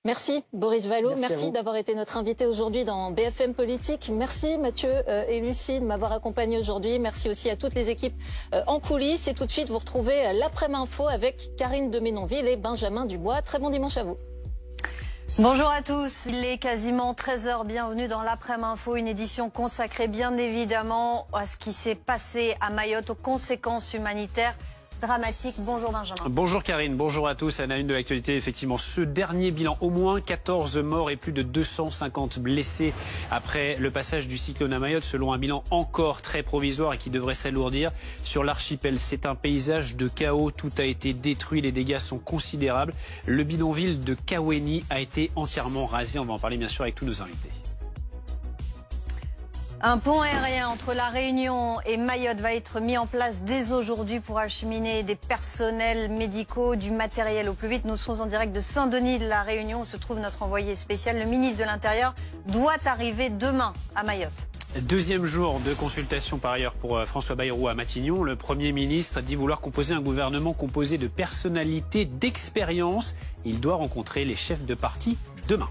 Merci Boris Vallaud, Merci d'avoir été notre invité aujourd'hui dans BFM Politique. Merci Mathieu et Lucie de m'avoir accompagné aujourd'hui. Merci aussi à toutes les équipes en coulisses. Et tout de suite, vous retrouvez l'après-midi info avec Karine de Ménonville et Benjamin Dubois. Très bon dimanche à vous. Bonjour à tous, il est quasiment 13 h, bienvenue dans l'après-midi info, une édition consacrée bien évidemment à ce qui s'est passé à Mayotte, aux conséquences humanitaires dramatiques. Bonjour Benjamin. Bonjour Karine, bonjour à tous. À la une de l'actualité, effectivement, ce dernier bilan, au moins 14 morts et plus de 250 blessés après le passage du cyclone à Mayotte, selon un bilan encore très provisoire et qui devrait s'alourdir. Sur l'archipel, c'est un paysage de chaos, tout a été détruit, les dégâts sont considérables. Le bidonville de Kaweni a été entièrement rasé, on va en parler bien sûr avec tous nos invités. Un pont aérien entre La Réunion et Mayotte va être mis en place dès aujourd'hui pour acheminer des personnels médicaux, du matériel au plus vite. Nous sommes en direct de Saint-Denis de La Réunion où se trouve notre envoyé spécial. Le ministre de l'Intérieur doit arriver demain à Mayotte. Deuxième jour de consultation par ailleurs pour François Bayrou à Matignon. Le Premier ministre dit vouloir composer un gouvernement composé de personnalités d'expérience. Il doit rencontrer les chefs de parti demain.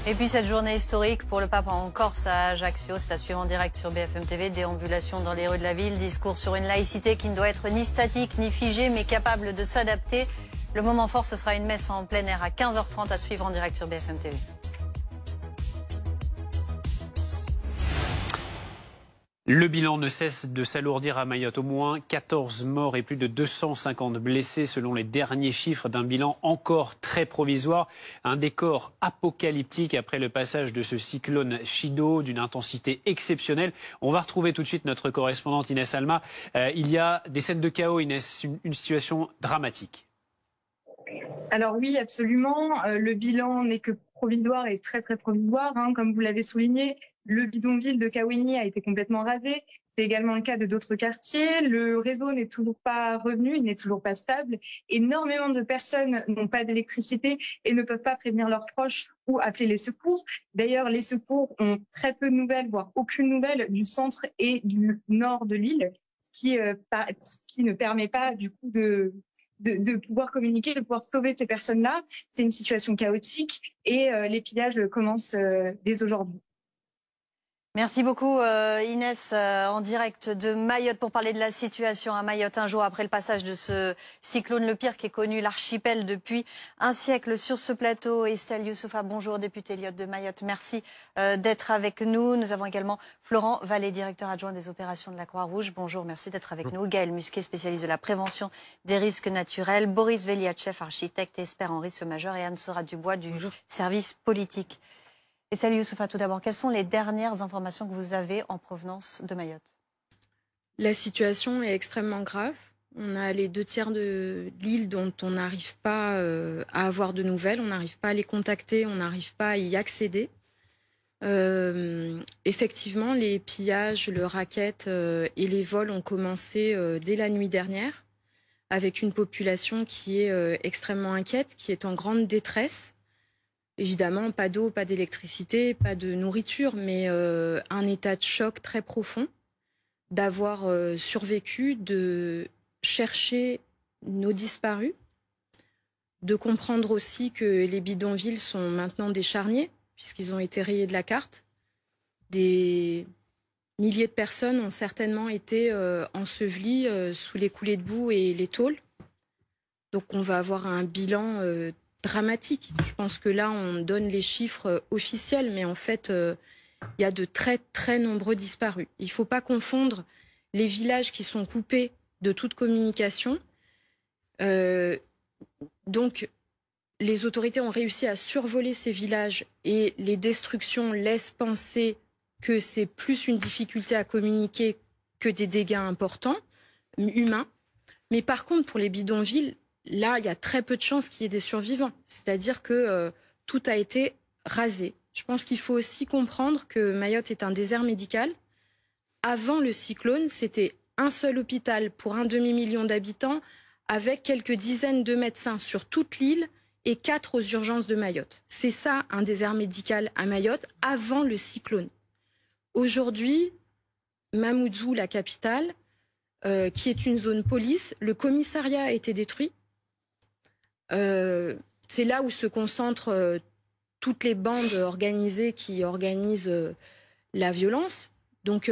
Et puis cette journée historique pour le pape en Corse à Ajaccio, c'est à suivre en direct sur BFM TV. Déambulation dans les rues de la ville, discours sur une laïcité qui ne doit être ni statique ni figée mais capable de s'adapter. Le moment fort, ce sera une messe en plein air à 15 h 30 à suivre en direct sur BFM TV. Le bilan ne cesse de s'alourdir à Mayotte. Au moins 14 morts et plus de 250 blessés selon les derniers chiffres d'un bilan encore très provisoire. Un décor apocalyptique après le passage de ce cyclone Chido d'une intensité exceptionnelle. On va retrouver tout de suite notre correspondante Inès Alma. Il y a des scènes de chaos, Inès, une situation dramatique. Alors oui, absolument. Le bilan n'est que provisoire et très très provisoire, comme vous l'avez souligné. Le bidonville de Kaweni a été complètement rasé. C'est également le cas de d'autres quartiers. Le réseau n'est toujours pas revenu, il n'est toujours pas stable. Énormément de personnes n'ont pas d'électricité et ne peuvent pas prévenir leurs proches ou appeler les secours. D'ailleurs, les secours ont très peu de nouvelles, voire aucune nouvelle du centre et du nord de l'île, ce qui ne permet pas du coup de pouvoir communiquer, de pouvoir sauver ces personnes-là. C'est une situation chaotique et les pillages commencent dès aujourd'hui. Merci beaucoup Inès, en direct de Mayotte pour parler de la situation à Mayotte un jour après le passage de ce cyclone, le pire qui est connu l'archipel depuis un siècle. Sur ce plateau, Estelle Youssoufa, bonjour, députée Elliott de Mayotte, merci d'être avec nous. Nous avons également Florent Vallée, directeur adjoint des opérations de la Croix-Rouge. Bonjour, merci d'être avec nous. Gaël Musquet, spécialiste de la prévention des risques naturels. Boris Veliatchev, architecte et expert en risque majeur. Et Anne-Sora Dubois du service politique. Et salut Youssoufa, tout d'abord, quelles sont les dernières informations que vous avez en provenance de Mayotte? La situation est extrêmement grave. On a les 2/3 de l'île dont on n'arrive pas à avoir de nouvelles, on n'arrive pas à les contacter, on n'arrive pas à y accéder. Effectivement, les pillages, le racket et les vols ont commencé dès la nuit dernière, avec une population qui est extrêmement inquiète, qui est en grande détresse. Évidemment, pas d'eau, pas d'électricité, pas de nourriture, mais un état de choc très profond, d'avoir survécu, de chercher nos disparus, de comprendre aussi que les bidonvilles sont maintenant des charniers, puisqu'ils ont été rayés de la carte. Des milliers de personnes ont certainement été ensevelies sous les coulées de boue et les tôles. Donc on va avoir un bilan dramatique. Je pense que là, on donne les chiffres officiels, mais en fait, il y a de très, très nombreux disparus. Il ne faut pas confondre les villages qui sont coupés de toute communication. Donc, les autorités ont réussi à survoler ces villages et les destructions laissent penser que c'est plus une difficulté à communiquer que des dégâts importants, humains. Mais par contre, pour les bidonvilles, là, il y a très peu de chances qu'il y ait des survivants. C'est-à-dire que tout a été rasé. Je pense qu'il faut aussi comprendre que Mayotte est un désert médical. Avant le cyclone, c'était un seul hôpital pour un demi-million d'habitants avec quelques dizaines de médecins sur toute l'île et 4 aux urgences de Mayotte. C'est ça, un désert médical à Mayotte avant le cyclone. Aujourd'hui, Mamoudzou, la capitale, qui est une zone police, le commissariat a été détruit. c'est là où se concentrent toutes les bandes organisées qui organisent la violence. Donc,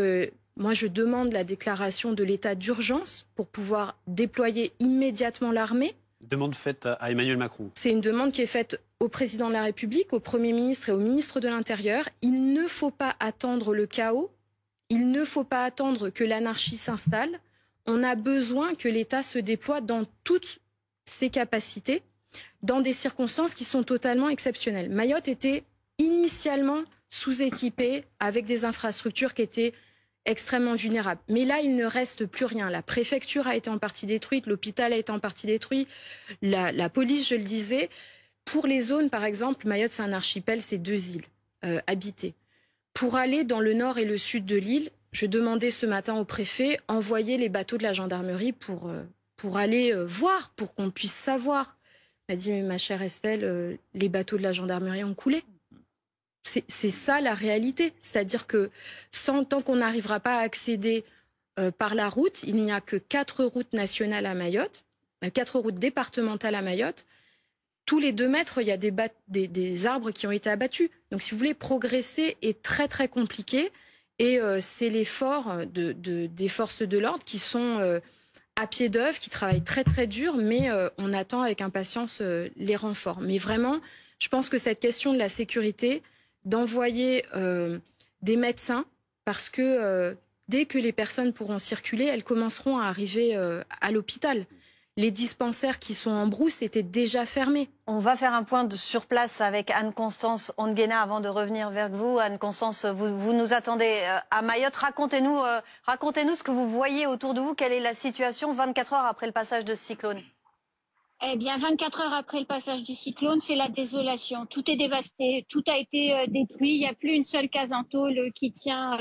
moi, je demande la déclaration de l'état d'urgence pour pouvoir déployer immédiatement l'armée. Demande faite à Emmanuel Macron. C'est une demande qui est faite au président de la République, au Premier ministre et au ministre de l'Intérieur. Il ne faut pas attendre le chaos. Il ne faut pas attendre que l'anarchie s'installe. On a besoin que l'État se déploie dans toutes ses capacités, dans des circonstances qui sont totalement exceptionnelles. Mayotte était initialement sous-équipée avec des infrastructures qui étaient extrêmement vulnérables. Mais là, il ne reste plus rien. La préfecture a été en partie détruite, l'hôpital a été en partie détruit, la police, je le disais. Pour les zones, par exemple, Mayotte, c'est un archipel, c'est 2 îles habitées. Pour aller dans le nord et le sud de l'île, je demandais ce matin au préfet envoyer les bateaux de la gendarmerie pour aller voir, pour qu'on puisse savoir. Il m'a dit, mais ma chère Estelle, les bateaux de la gendarmerie ont coulé. C'est ça la réalité. C'est-à-dire que tant qu'on n'arrivera pas à accéder par la route, il n'y a que 4 routes nationales à Mayotte, 4 routes départementales à Mayotte. Tous les 2 mètres, il y a des arbres qui ont été abattus. Donc, si vous voulez, progresser est très, très compliqué. Et c'est l'effort des forces de l'ordre qui sont à pied d'œuvre, qui travaillent très, très dur, mais on attend avec impatience les renforts. Mais vraiment, je pense que cette question de la sécurité, d'envoyer des médecins, parce que dès que les personnes pourront circuler, elles commenceront à arriver à l'hôpital. Les dispensaires qui sont en brousse étaient déjà fermés. On va faire un point sur place avec Anne-Constance Onguena avant de revenir vers vous. Anne-Constance, vous nous attendez à Mayotte. Racontez-nous ce que vous voyez autour de vous. Quelle est la situation 24 heures après le passage de ce cyclone? Eh bien, 24 heures après le passage du cyclone, c'est la désolation. Tout est dévasté, tout a été détruit. Il n'y a plus une seule case en tôle qui tient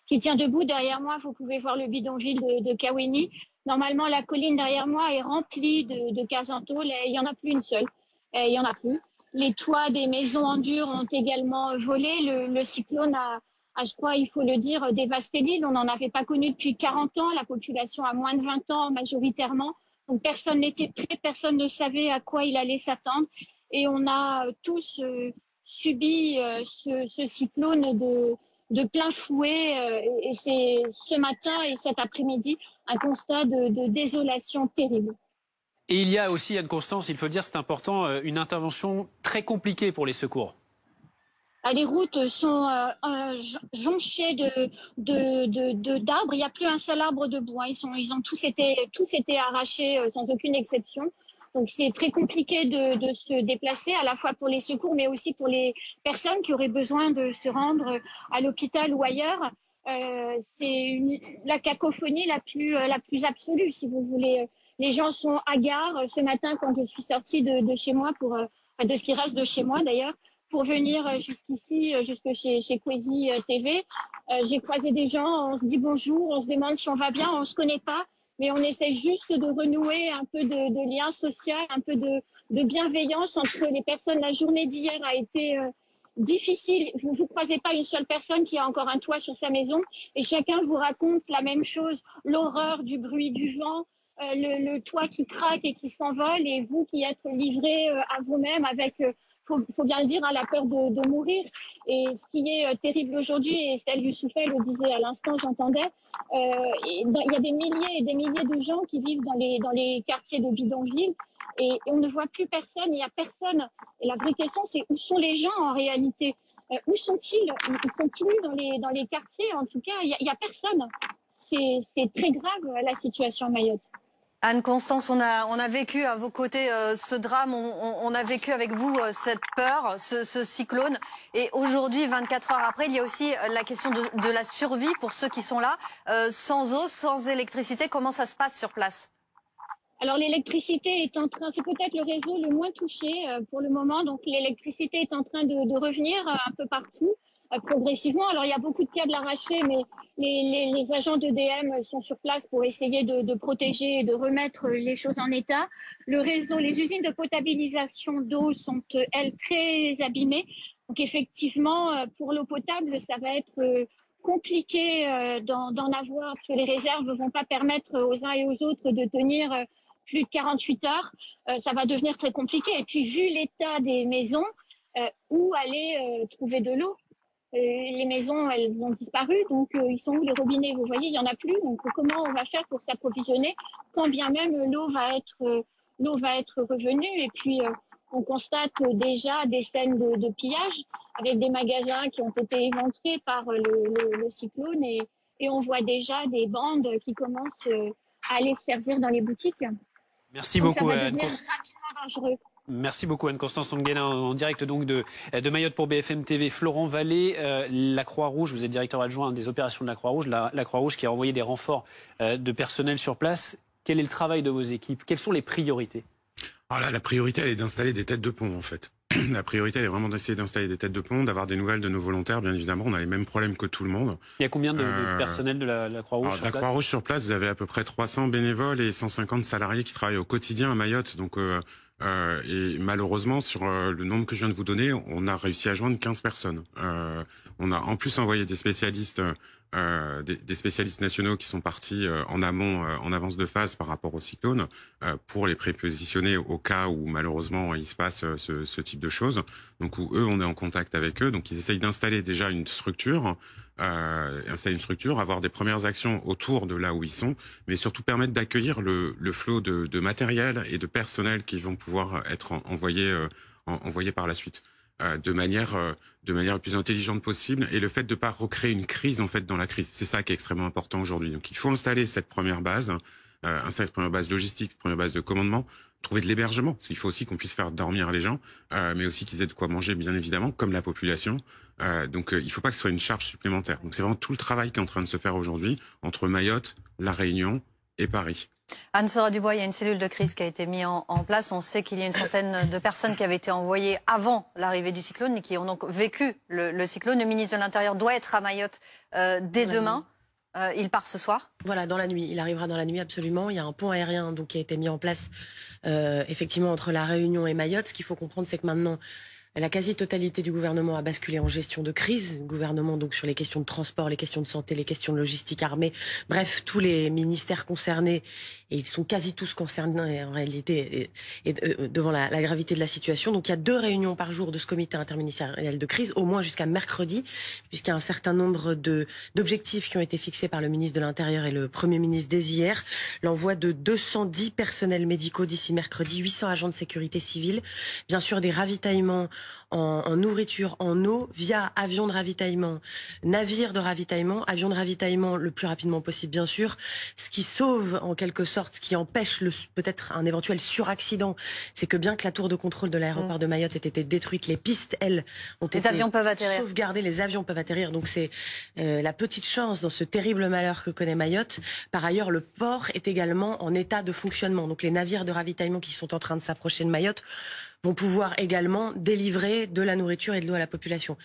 debout. Derrière moi, vous pouvez voir le bidonville de Kaweni. Normalement, la colline derrière moi est remplie de cases en tôle et il n'y en a plus une seule. Il n'y en a plus. Les toits des maisons en dur ont également volé. Le cyclone a, je crois, il faut le dire, dévasté l'île. On n'en avait pas connu depuis 40 ans. La population a moins de 20 ans majoritairement. Donc personne n'était prêt, personne ne savait à quoi il allait s'attendre. Et on a tous subi ce cyclone de plein fouet. Et c'est ce matin et cet après-midi un constat de désolation terrible. Et il y a aussi, Anne-Constance, il faut le dire, c'est important, une intervention très compliquée pour les secours. Les routes sont jonchées d'arbres. Il n'y a plus un seul arbre debout. Ils ont tous été arrachés sans aucune exception. Donc c'est très compliqué de se déplacer, à la fois pour les secours, mais aussi pour les personnes qui auraient besoin de se rendre à l'hôpital ou ailleurs. C'est la cacophonie la plus absolue, si vous voulez. Les gens sont hagards. Ce matin, quand je suis sortie de chez moi, de ce qui reste de chez moi d'ailleurs, pour venir jusqu'ici, jusque chez Kwesi TV, j'ai croisé des gens, on se dit bonjour, on se demande si on va bien, on ne se connaît pas, mais on essaie juste de renouer un peu de lien social, un peu de bienveillance entre les personnes. La journée d'hier a été difficile. Vous ne croisez pas une seule personne qui a encore un toit sur sa maison et chacun vous raconte la même chose, l'horreur du bruit du vent, le toit qui craque et qui s'envole, et vous qui êtes livrés à vous-même avec... faut bien le dire, la peur de mourir. Et ce qui est terrible aujourd'hui, et Estelle Youssoufet le disait à l'instant, j'entendais, il y a des milliers et des milliers de gens qui vivent dans les quartiers de bidonville et on ne voit plus personne, il n'y a personne. Et la vraie question, c'est où sont les gens en réalité? Où sont-ils? Ils sont plus dans les quartiers, en tout cas, il n'y a personne. C'est très grave la situation à Mayotte. Anne-Constance, on a vécu à vos côtés ce drame, on a vécu avec vous cette peur, ce cyclone. Et aujourd'hui, 24 heures après, il y a aussi la question de la survie pour ceux qui sont là. Sans eau, sans électricité, comment ça se passe sur place? Alors l'électricité est en train, c'est peut-être le réseau le moins touché pour le moment. Donc l'électricité est en train de revenir un peu partout. Progressivement. Alors, il y a beaucoup de câbles arrachés, mais les agents d'EDM sont sur place pour essayer de protéger et de remettre les choses en état. Le réseau, les usines de potabilisation d'eau sont, elles, très abîmées. Donc, effectivement, pour l'eau potable, ça va être compliqué d'en avoir, parce que les réserves ne vont pas permettre aux uns et aux autres de tenir plus de 48 heures, ça va devenir très compliqué. Et puis, vu l'état des maisons, où aller trouver de l'eau? Les maisons, elles ont disparu, donc ils sont où les robinets? Vous voyez, il n'y en a plus. Donc, comment on va faire pour s'approvisionner quand bien même l'eau va être revenue? Et puis, on constate déjà des scènes de pillage avec des magasins qui ont été éventrés par le cyclone et on voit déjà des bandes qui commencent à aller servir dans les boutiques. Merci donc, beaucoup, ça va devenir Anne-Constance. rapidement dangereux. Merci beaucoup Anne-Constance Anguelin en direct donc de Mayotte pour BFM TV. Florent Vallée, la Croix-Rouge, vous êtes directeur adjoint des opérations de la Croix-Rouge, la Croix-Rouge qui a envoyé des renforts de personnel sur place. Quel est le travail de vos équipes? Quelles sont les priorités? Alors là, la priorité, elle est d'installer des têtes de pont, en fait. La priorité, elle est vraiment d'essayer d'installer des têtes de pont, d'avoir des nouvelles de nos volontaires, bien évidemment. On a les mêmes problèmes que tout le monde. Il y a combien de personnel de la Croix-Rouge sur place? La Croix-Rouge sur place, vous avez à peu près 300 bénévoles et 150 salariés qui travaillent au quotidien à Mayotte. Donc, et malheureusement, sur le nombre que je viens de vous donner, on a réussi à joindre 15 personnes. On a en plus envoyé des spécialistes nationaux qui sont partis en amont, en avance de phase par rapport au cyclone, pour les prépositionner au cas où malheureusement il se passe ce type de choses. Donc où eux, on est en contact avec eux. Donc ils essayent d'installer déjà une structure, avoir des premières actions autour de là où ils sont, mais surtout permettre d'accueillir le flot de matériel et de personnel qui vont pouvoir être envoyés par la suite. De manière la plus intelligente possible, et le fait de pas recréer une crise en fait dans la crise, c'est ça qui est extrêmement important aujourd'hui. Donc il faut installer cette première base, logistique, cette première base de commandement, trouver de l'hébergement, parce qu'il faut aussi qu'on puisse faire dormir les gens, mais aussi qu'ils aient de quoi manger bien évidemment, comme la population. Donc il faut pas que ce soit une charge supplémentaire. Donc c'est vraiment tout le travail qui est en train de se faire aujourd'hui entre Mayotte, La Réunion et Paris. Anne-Sora Dubois, il y a une cellule de crise qui a été mise en place. On sait qu'il y a une centaine de personnes qui avaient été envoyées avant l'arrivée du cyclone et qui ont donc vécu le cyclone. Le ministre de l'Intérieur doit être à Mayotte dès demain. Il part ce soir? Voilà, dans la nuit. Il arrivera dans la nuit, absolument. Il y a un pont aérien donc, qui a été mis en place effectivement entre La Réunion et Mayotte. Ce qu'il faut comprendre, c'est que maintenant, la quasi-totalité du gouvernement a basculé en gestion de crise. Le gouvernement, donc, sur les questions de transport, les questions de santé, les questions de logistique armée. Bref, tous les ministères concernés, et ils sont quasi tous concernés en réalité, et devant la gravité de la situation. Donc, il y a 2 réunions par jour de ce comité interministériel de crise, au moins jusqu'à mercredi, puisqu'il y a un certain nombre d'objectifs qui ont été fixés par le ministre de l'Intérieur et le Premier ministre dès hier. L'envoi de 210 personnels médicaux d'ici mercredi, 800 agents de sécurité civile, bien sûr des ravitaillements en nourriture, en eau, via avion de ravitaillement, navire de ravitaillement, avion de ravitaillement le plus rapidement possible, bien sûr. Ce qui sauve, en quelque sorte, ce qui empêche peut-être un éventuel suraccident, c'est que bien que la tour de contrôle de l'aéroport de Mayotte ait été détruite, les pistes, elles, ont été sauvegardées, les avions peuvent atterrir. Donc c'est la petite chance dans ce terrible malheur que connaît Mayotte. Par ailleurs, le port est également en état de fonctionnement. Donc les navires de ravitaillement qui sont en train de s'approcher de Mayotte vont pouvoir également délivrer de la nourriture et de l'eau à la population.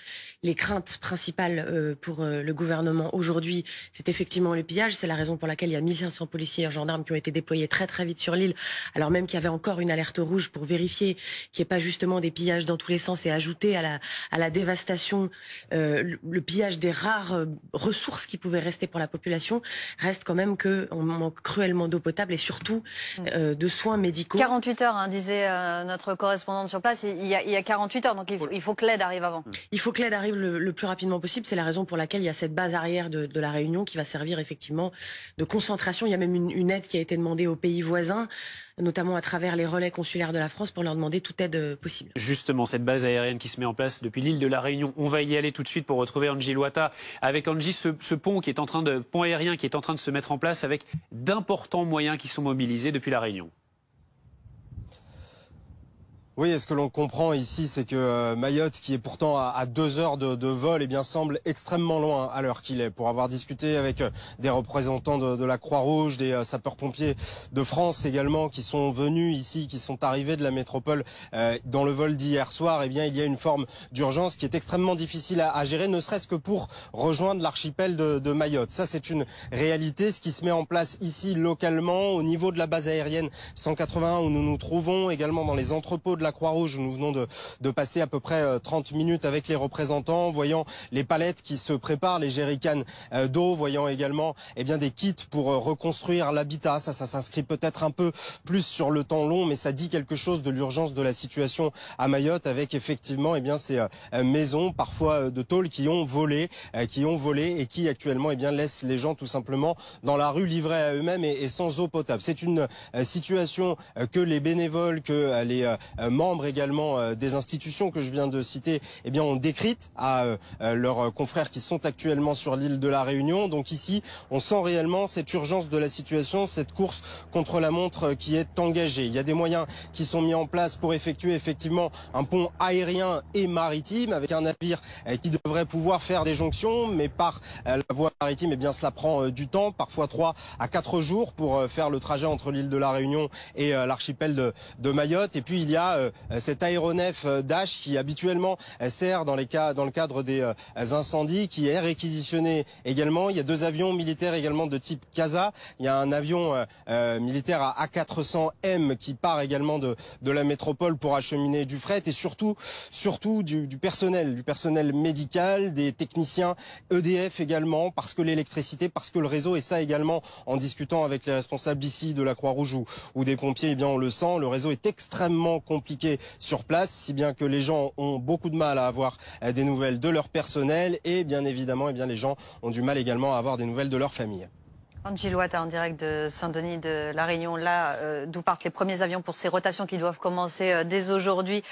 Les craintes principales pour le gouvernement aujourd'hui, c'est effectivement le pillage. C'est la raison pour laquelle il y a 1500 policiers et gendarmes qui ont été déployés très très vite sur l'île, alors même qu'il y avait encore une alerte rouge pour vérifier qu'il n'y ait pas justement des pillages dans tous les sens et ajouter à la dévastation le pillage des rares ressources qui pouvaient rester pour la population. Reste quand même qu'on manque cruellement d'eau potable et surtout de soins médicaux. 48 heures, disait notre correspondant sur place, il y a 48 heures, donc il faut que l'aide arrive avant. Il faut que l'aide arrive le plus rapidement possible. C'est la raison pour laquelle il y a cette base arrière de la Réunion qui va servir effectivement de concentration. Il y a même une aide qui a été demandée aux pays voisins, notamment à travers les relais consulaires de la France, pour leur demander toute aide possible. Justement, cette base aérienne qui se met en place depuis l'île de la Réunion, on va y aller tout de suite pour retrouver Angie Loata. Avec Angie, ce pont aérien qui est en train de se mettre en place avec d'importants moyens qui sont mobilisés depuis la Réunion. Oui, et ce que l'on comprend ici, c'est que Mayotte, qui est pourtant à 2 heures de vol, eh bien, semble extrêmement loin à l'heure qu'il est. Pour avoir discuté avec des représentants de la Croix-Rouge, des sapeurs-pompiers de France également, qui sont venus ici, qui sont arrivés de la métropole dans le vol d'hier soir, eh bien, il y a une forme d'urgence qui est extrêmement difficile à gérer, ne serait-ce que pour rejoindre l'archipel de Mayotte. Ça, c'est une réalité. Ce qui se met en place ici localement, au niveau de la base aérienne 181 où nous nous trouvons, également dans les entrepôts de la la Croix-Rouge où nous venons de passer à peu près 30 minutes avec les représentants, voyant les palettes qui se préparent, les jerrycans d'eau, voyant également des kits pour reconstruire l'habitat. Ça s'inscrit peut-être un peu plus sur le temps long, mais ça dit quelque chose de l'urgence de la situation à Mayotte, avec effectivement ces maisons parfois de tôle qui ont volé et qui actuellement laissent les gens tout simplement dans la rue livrés à eux-mêmes et sans eau potable. C'est une situation que les bénévoles, que les membres également des institutions que je viens de citer ont décrite à leurs confrères qui sont actuellement sur l'île de la Réunion. Donc ici, on sent réellement cette urgence de la situation, cette course contre la montre qui est engagée. Il y a des moyens qui sont mis en place pour effectuer effectivement un pont aérien et maritime avec un navire qui devrait pouvoir faire des jonctions, mais par la voie maritime, cela prend du temps, parfois 3 à 4 jours pour faire le trajet entre l'île de la Réunion et l'archipel de Mayotte. Et puis il y a cet aéronef Dash qui habituellement sert dans le cadre des incendies, qui est réquisitionné également. Il y a 2 avions militaires également de type Casa. Il y a un avion militaire à A400M qui part également de la métropole pour acheminer du fret, et surtout du personnel médical, des techniciens EDF également, parce que l'électricité, parce que le réseau, et ça également en discutant avec les responsables ici de la Croix-Rouge ou des pompiers, on le sent, le réseau est extrêmement compliqué sur place, si bien que les gens ont beaucoup de mal à avoir des nouvelles de leur personnel, et bien évidemment les gens ont du mal également à avoir des nouvelles de leur famille. Angie Loata en direct de Saint-Denis de la Réunion, là d'où partent les premiers avions pour ces rotations qui doivent commencer dès aujourd'hui.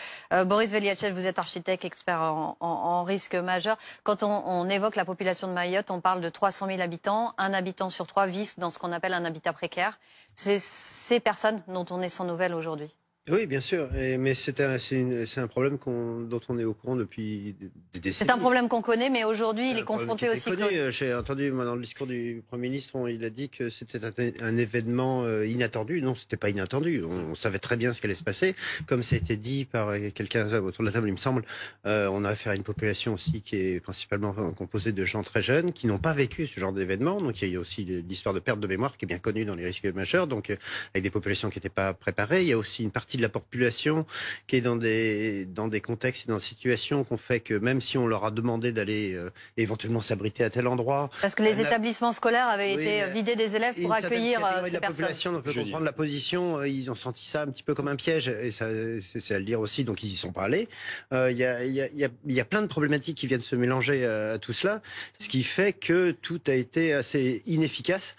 Boris Veliachev, vous êtes architecte, expert en risque majeur. Quand on évoque la population de Mayotte, on parle de 300 000 habitants. Un habitant sur 3 vit dans ce qu'on appelle un habitat précaire. C'est ces personnes dont on est sans nouvelles aujourd'hui. Oui, bien sûr, mais c'est un problème dont on est au courant depuis des décennies. C'est un problème qu'on connaît, mais aujourd'hui, il est confronté au cyclone. J'ai entendu dans le discours du Premier ministre, il a dit que c'était un événement inattendu. Non, c'était pas inattendu. On savait très bien ce qui allait se passer. Comme ça a été dit par quelqu'un autour de la table, il me semble, on a affaire à une population aussi qui est principalement composée de gens très jeunes, qui n'ont pas vécu ce genre d'événement. Donc il y a aussi l'histoire de perte de mémoire qui est bien connue dans les risques majeurs, donc avec des populations qui n'étaient pas préparées. Il y a aussi une partie de la population qui est dans des contextes et dans des situations qu'on fait que même si on leur a demandé d'aller éventuellement s'abriter à tel endroit... Parce que les établissements scolaires avaient été vidés des élèves pour accueillir ces personnes. Donc on peut comprendre la position, ils ont senti ça un petit peu comme un piège, et c'est à le dire aussi, donc ils n'y sont pas allés. Il y a plein de problématiques qui viennent se mélanger à tout cela, ce qui fait que tout a été assez inefficace,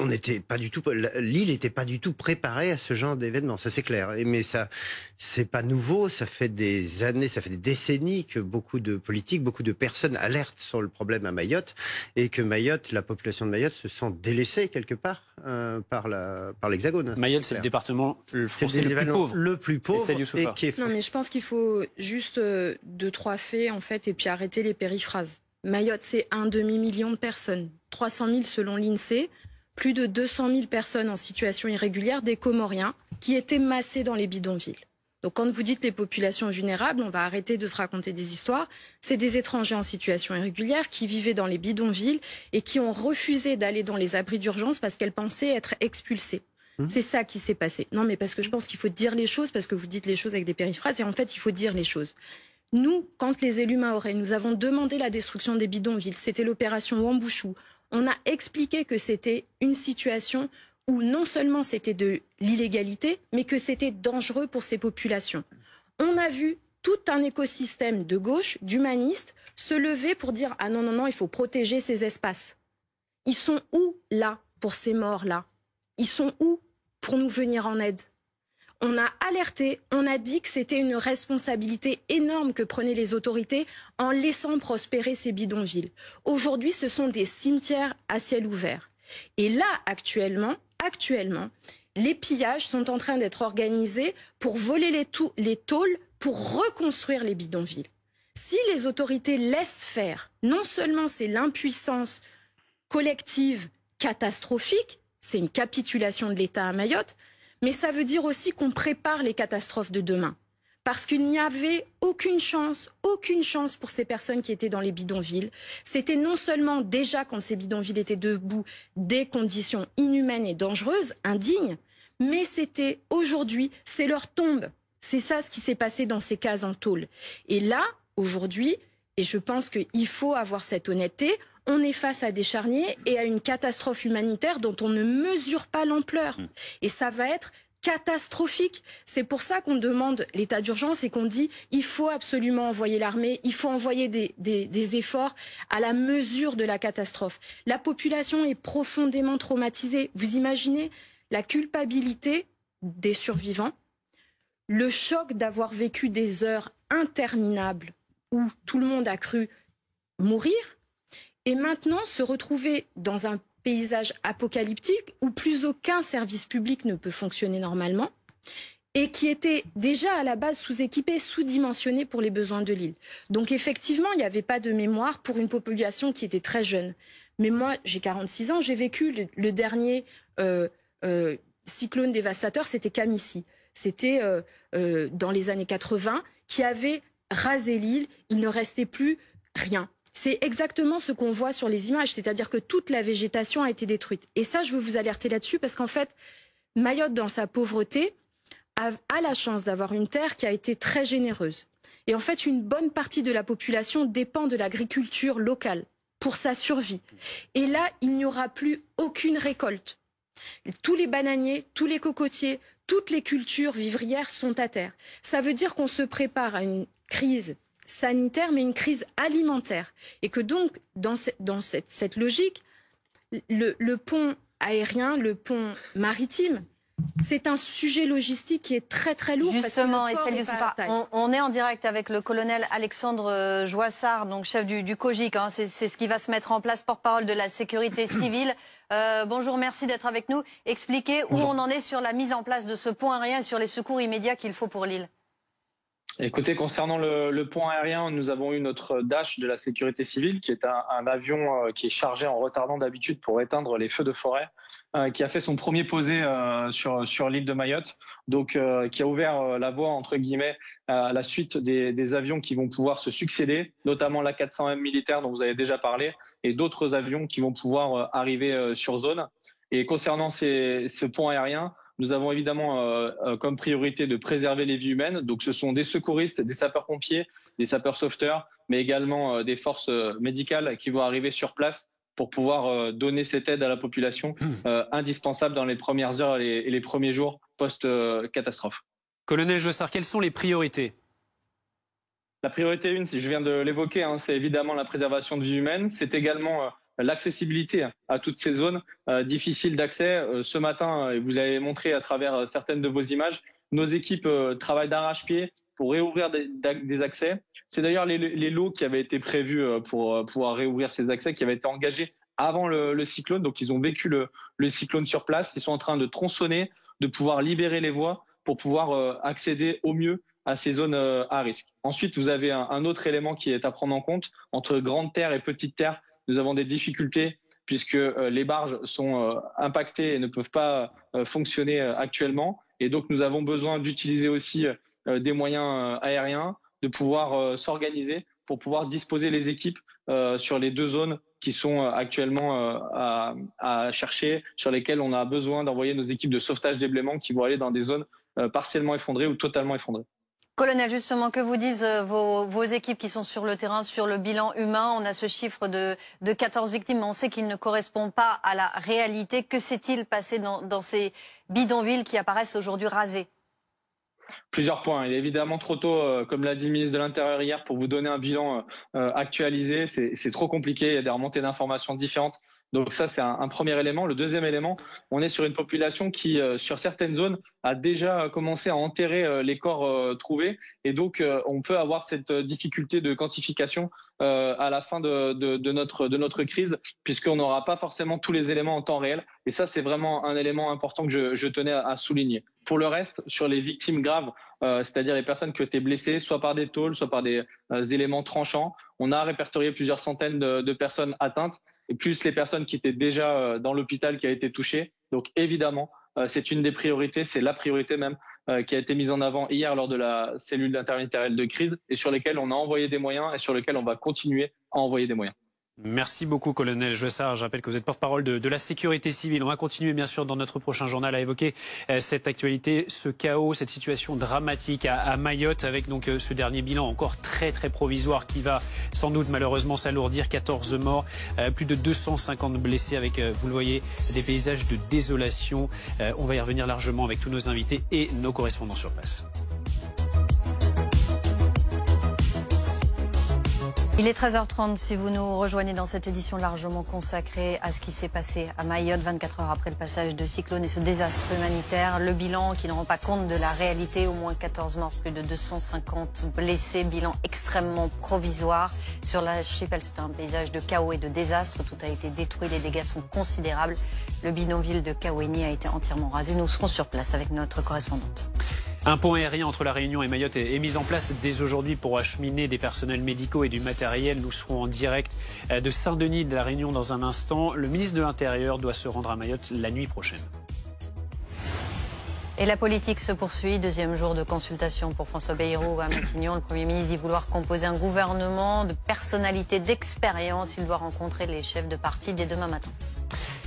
on n'était pas du tout, l'île n'était pas du tout préparée à ce genre d'événement, ça c'est clair. Mais ça, c'est pas nouveau, ça fait des années, ça fait des décennies que beaucoup de politiques, beaucoup de personnes alertent sur le problème à Mayotte, et que la population de Mayotte se sent délaissée quelque part par l'Hexagone. Mayotte, c'est le département français le plus pauvre. Non, mais je pense qu'il faut juste 2-3 faits en fait, et puis arrêter les périphrases. Mayotte, c'est 1 demi-million de personnes, 300 000 selon l'INSEE. Plus de 200 000 personnes en situation irrégulière, des Comoriens, qui étaient massés dans les bidonvilles. Donc quand vous dites les populations vulnérables, on va arrêter de se raconter des histoires. C'est des étrangers en situation irrégulière qui vivaient dans les bidonvilles et qui ont refusé d'aller dans les abris d'urgence parce qu'elles pensaient être expulsées. C'est ça qui s'est passé. Non, mais parce que je pense qu'il faut dire les choses, parce que vous dites les choses avec des périphrases, et en fait, il faut dire les choses. Nous, quand les élus mahorais, nous avons demandé la destruction des bidonvilles, c'était l'opération Wambouchou. On a expliqué que c'était une situation où non seulement c'était de l'illégalité, mais que c'était dangereux pour ces populations. On a vu tout un écosystème de gauche, d'humanistes, se lever pour dire « Ah non, non, non, il faut protéger ces espaces ». Ils sont où, là, pour ces morts-là? Ils sont où pour nous venir en aide? On a alerté, on a dit que c'était une responsabilité énorme que prenaient les autorités en laissant prospérer ces bidonvilles. Aujourd'hui, ce sont des cimetières à ciel ouvert. Et là, actuellement, les pillages sont en train d'être organisés pour voler les tôles, pour reconstruire les bidonvilles. Si les autorités laissent faire, non seulement c'est l'impuissance collective catastrophique, c'est une capitulation de l'État à Mayotte, mais ça veut dire aussi qu'on prépare les catastrophes de demain. Parce qu'il n'y avait aucune chance pour ces personnes qui étaient dans les bidonvilles. C'était non seulement déjà, quand ces bidonvilles étaient debout, des conditions inhumaines et dangereuses, indignes, Mais c'était aujourd'hui, c'est leur tombe. C'est ça ce qui s'est passé dans ces cases en tôle. Et là, aujourd'hui, et je pense qu'il faut avoir cette honnêteté, on est face à des charniers et à une catastrophe humanitaire dont on ne mesure pas l'ampleur. Et ça va être catastrophique. C'est pour ça qu'on demande l'état d'urgence et qu'on dit il faut absolument envoyer l'armée, il faut envoyer des efforts à la mesure de la catastrophe. La population est profondément traumatisée. Vous imaginez la culpabilité des survivants, le choc d'avoir vécu des heures interminables où tout le monde a cru mourir, et maintenant se retrouver dans un paysage apocalyptique où plus aucun service public ne peut fonctionner normalement et qui était déjà à la base sous-équipé, sous-dimensionné pour les besoins de l'île. Donc effectivement, il n'y avait pas de mémoire pour une population qui était très jeune. Mais moi, j'ai 46 ans, j'ai vécu le dernier cyclone dévastateur, c'était Kamissi. C'était dans les années 80, qui avait rasé l'île, il ne restait plus rien. C'est exactement ce qu'on voit sur les images, c'est-à-dire que toute la végétation a été détruite. Et ça, je veux vous alerter là-dessus parce qu'en fait, Mayotte, dans sa pauvreté, a la chance d'avoir une terre qui a été très généreuse. Et en fait, une bonne partie de la population dépend de l'agriculture locale pour sa survie. Et là, il n'y aura plus aucune récolte. Tous les bananiers, tous les cocotiers, toutes les cultures vivrières sont à terre. Ça veut dire qu'on se prépare à une crise sanitaire, mais une crise alimentaire. Et que donc, dans cette logique, le pont aérien, le pont maritime, c'est un sujet logistique qui est très très lourd. Justement, Estelle Youssoufa, on est en direct avec le colonel Alexandre Joissard, donc chef du COGIC. Hein, c'est ce qui va se mettre en place, porte-parole de la sécurité civile. Bonjour, merci d'être avec nous. Expliquez où on en est sur la mise en place de ce pont aérien et sur les secours immédiats qu'il faut pour l'île. Écoutez, concernant le pont aérien, nous avons eu notre Dash de la sécurité civile, qui est un avion qui est chargé en retardant d'habitude pour éteindre les feux de forêt, qui a fait son premier posé sur l'île de Mayotte, donc qui a ouvert la voie, entre guillemets, à la suite des avions qui vont pouvoir se succéder, notamment l'A400M militaire dont vous avez déjà parlé, et d'autres avions qui vont pouvoir arriver sur zone. Et concernant ce pont aérien, nous avons évidemment comme priorité de préserver les vies humaines. Donc ce sont des secouristes, des sapeurs-pompiers, des sapeurs-sauveteurs, mais également des forces médicales qui vont arriver sur place pour pouvoir donner cette aide à la population indispensable dans les premières heures et les premiers jours post-catastrophe. Colonel Joissard, quelles sont les priorités ? La priorité 1, si je viens de l'évoquer, hein, c'est évidemment la préservation de vies humaines. C'est également l'accessibilité à toutes ces zones difficiles d'accès. Ce matin, et vous avez montré à travers certaines de vos images, nos équipes travaillent d'arrache-pied pour réouvrir des accès. C'est d'ailleurs les lots qui avaient été prévus pour pouvoir réouvrir ces accès, qui avaient été engagés avant le cyclone. Donc ils ont vécu le cyclone sur place. Ils sont en train de tronçonner, de pouvoir libérer les voies pour pouvoir accéder au mieux à ces zones à risque. Ensuite, vous avez un autre élément qui est à prendre en compte. Entre grande terre et petite terre, nous avons des difficultés puisque les barges sont impactées et ne peuvent pas fonctionner actuellement. Et donc, nous avons besoin d'utiliser aussi des moyens aériens, de pouvoir s'organiser pour pouvoir disposer les équipes sur les deux zones qui sont actuellement à chercher, sur lesquelles on a besoin d'envoyer nos équipes de sauvetage déblaiement qui vont aller dans des zones partiellement effondrées ou totalement effondrées. Colonel, justement, que vous disent vos équipes qui sont sur le terrain, sur le bilan humain? On a ce chiffre de 14 victimes, mais on sait qu'il ne correspond pas à la réalité. Que s'est-il passé dans ces bidonvilles qui apparaissent aujourd'hui rasés? Plusieurs points. Il est évidemment trop tôt, comme l'a dit le ministre de l'Intérieur hier, pour vous donner un bilan actualisé. C'est trop compliqué, il y a des remontées d'informations différentes. Donc ça, c'est un premier élément. Le deuxième élément, on est sur une population qui, sur certaines zones, a déjà commencé à enterrer les corps trouvés. Et donc, on peut avoir cette difficulté de quantification à la fin de notre crise, puisqu'on n'aura pas forcément tous les éléments en temps réel. Et ça, c'est vraiment un élément important que je tenais à souligner. Pour le reste, sur les victimes graves, c'est-à-dire les personnes qui ont été blessées, soit par des tôles, soit par des éléments tranchants, on a répertorié plusieurs centaines de personnes atteintes, et plus les personnes qui étaient déjà dans l'hôpital qui a été touchée. Donc évidemment, c'est une des priorités, c'est la priorité même qui a été mise en avant hier lors de la cellule interministérielle de crise et sur lesquelles on a envoyé des moyens et sur lesquels on va continuer à envoyer des moyens. Merci beaucoup, colonel Joissard. Je rappelle que vous êtes porte-parole de la sécurité civile. On va continuer, bien sûr, dans notre prochain journal à évoquer cette actualité, ce chaos, cette situation dramatique à Mayotte, avec donc ce dernier bilan encore très provisoire qui va sans doute malheureusement s'alourdir. 14 morts, plus de 250 blessés, avec, vous le voyez, des paysages de désolation. On va y revenir largement avec tous nos invités et nos correspondants sur place. Il est 13h30 si vous nous rejoignez dans cette édition largement consacrée à ce qui s'est passé à Mayotte 24 heures après le passage de cyclone et ce désastre humanitaire. Le bilan qui ne rend pas compte de la réalité, au moins 14 morts, plus de 250 blessés, bilan extrêmement provisoire. Sur l'archipel, c'est un paysage de chaos et de désastre. Tout a été détruit, les dégâts sont considérables. Le bidonville de Kaweni a été entièrement rasé. Nous serons sur place avec notre correspondante. Un pont aérien entre La Réunion et Mayotte est mis en place dès aujourd'hui pour acheminer des personnels médicaux et du matériel. Nous serons en direct de Saint-Denis de La Réunion dans un instant. Le ministre de l'Intérieur doit se rendre à Mayotte la nuit prochaine. Et la politique se poursuit. Deuxième jour de consultation pour François Bayrou à Matignon. Le Premier ministre dit vouloir composer un gouvernement de personnalités d'expérience. Il doit rencontrer les chefs de parti dès demain matin.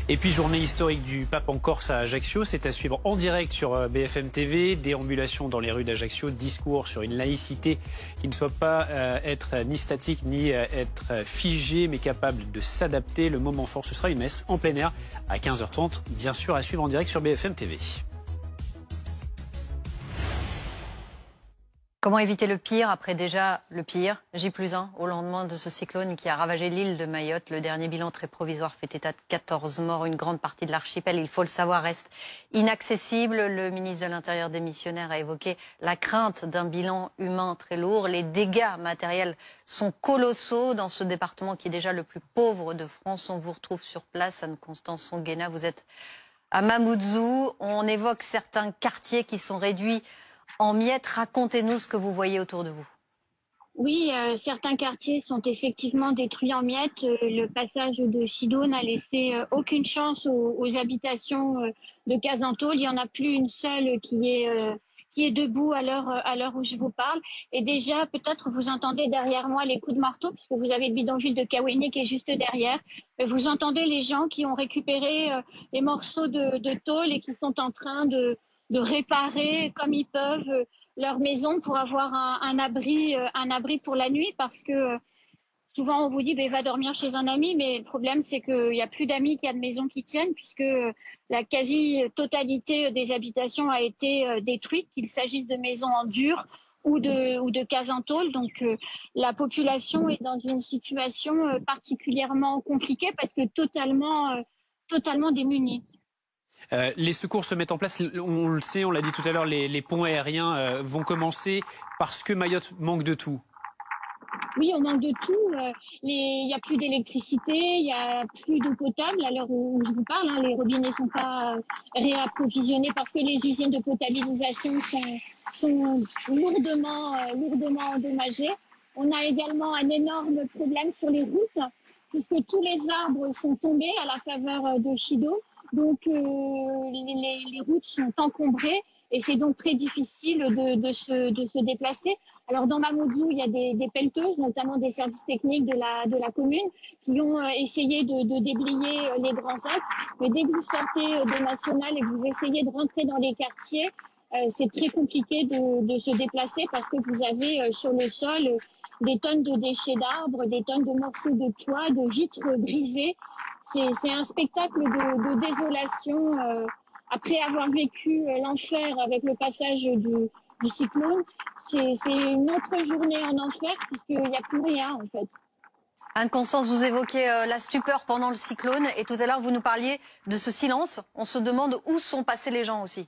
Et puis, journée historique du pape en Corse à Ajaccio. C'est à suivre en direct sur BFM TV. Déambulation dans les rues d'Ajaccio. Discours sur une laïcité qui ne soit pas être ni statique ni être figée, mais capable de s'adapter. Le moment fort, ce sera une messe en plein air à 15h30. Bien sûr, à suivre en direct sur BFM TV. Comment éviter le pire après déjà le pire? J+1 au lendemain de ce cyclone qui a ravagé l'île de Mayotte. Le dernier bilan très provisoire fait état de 14 morts. Une grande partie de l'archipel, il faut le savoir, reste inaccessible. Le ministre de l'Intérieur démissionnaire a évoqué la crainte d'un bilan humain très lourd. Les dégâts matériels sont colossaux dans ce département qui est déjà le plus pauvre de France. On vous retrouve sur place. Anne-Constance Songuena, vous êtes à Mamoudzou. On évoque certains quartiers qui sont réduits en miettes. Racontez-nous ce que vous voyez autour de vous. Oui, certains quartiers sont effectivement détruits en miettes. Le passage de Chido n'a laissé aucune chance aux habitations de Kazantol. Il n'y en a plus une seule qui est debout à l'heure où je vous parle. Et déjà, peut-être vous entendez derrière moi les coups de marteau, puisque vous avez le bidonville de Kaweni qui est juste derrière. Vous entendez les gens qui ont récupéré les morceaux de tôle et qui sont en train de réparer comme ils peuvent leur maison pour avoir un abri pour la nuit, parce que souvent on vous dit va dormir chez un ami, mais le problème c'est qu'il n'y a plus d'amis, qu'il y a de maisons qui tiennent, puisque la quasi-totalité des habitations a été détruite, qu'il s'agisse de maisons en dur ou de cases en tôle. Donc la population est dans une situation particulièrement compliquée parce que totalement démunie. Les secours se mettent en place, on le sait, on l'a dit tout à l'heure, les ponts aériens vont commencer parce que Mayotte manque de tout. Oui, on manque de tout. Il n'y a plus d'électricité, il n'y a plus d'eau potable à l'heure où je vous parle. Les robinets ne sont pas réapprovisionnés parce que les usines de potabilisation sont lourdement endommagées. On a également un énorme problème sur les routes, puisque tous les arbres sont tombés à la faveur de Chido. Donc les routes sont encombrées et c'est donc très difficile de se déplacer. Alors dans Mamoudzou, il y a des pelleteuses, notamment des services techniques de la commune, qui ont essayé de déblayer les grands axes. Mais dès que vous sortez des nationales et que vous essayez de rentrer dans les quartiers, c'est très compliqué de se déplacer parce que vous avez sur le sol des tonnes de déchets d'arbres, des tonnes de morceaux de toit, de vitres brisées. C'est un spectacle de désolation. Après avoir vécu l'enfer avec le passage du cyclone, c'est une autre journée en enfer puisqu'il n'y a plus rien en fait. Anne-Constance, vous évoquez la stupeur pendant le cyclone et tout à l'heure vous nous parliez de ce silence. On se demande où sont passés les gens aussi.